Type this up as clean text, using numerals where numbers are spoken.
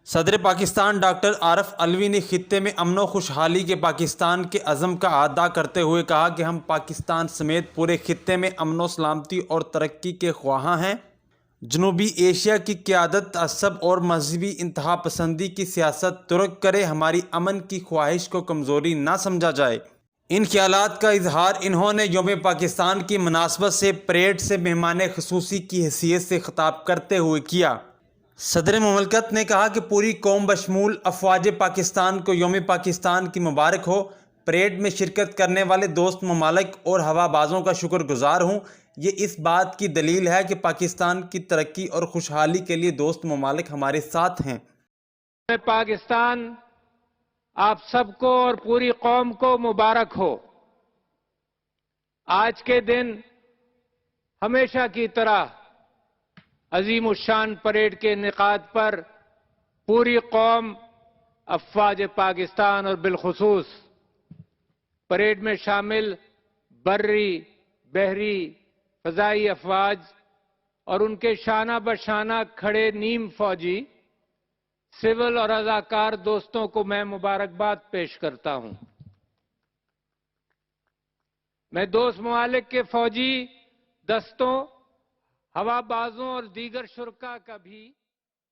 صدر پاکستان ڈاکٹر عارف علوی نے خطے میں امن و خوشحالی کے پاکستان کے عزم کا اعادہ کرتے ہوئے کہا کہ ہم پاکستان سمیت پورے خطے میں امن و سلامتی اور ترقی کے خواہاں ہیں۔ جنوبی ایشیا کی قیادت تعصب اور مذہبی انتہا پسندی کی سیاست ترک کرے، ہماری امن کی خواہش کو کمزوری نہ سمجھا جائے۔ ان خیالات کا اظہار انہوں نے یوم پاکستان کی مناسبت سے پریڈ سے مہمان خصوصی کی حیثیت سے خطاب کرتے ہوئے کیا۔ صدر مملکت نے کہا کہ پوری قوم بشمول افواج پاکستان کو یوم پاکستان کی مبارک ہو۔ پریڈ میں شرکت کرنے والے دوست ممالک اور ہوا بازوں کا شکر گزار ہوں۔ یہ اس بات کی دلیل ہے کہ پاکستان کی ترقی اور خوشحالی کے لیے دوست ممالک ہمارے ساتھ ہیں۔ پاکستان آپ سب کو اور پوری قوم کو مبارک ہو۔ آج کے دن ہمیشہ کی طرح عظیم الشان پریڈ کے انعقاد پر پوری قوم، افواج پاکستان اور بالخصوص پریڈ میں شامل بری، بحری، فضائی افواج اور ان کے شانہ بشانہ کھڑے نیم فوجی، سول اور رضاکار دوستوں کو میں مبارکباد پیش کرتا ہوں۔ میں دوست ممالک کے فوجی دستوں، ہوا بازوں اور دیگر شرکاء کا بھی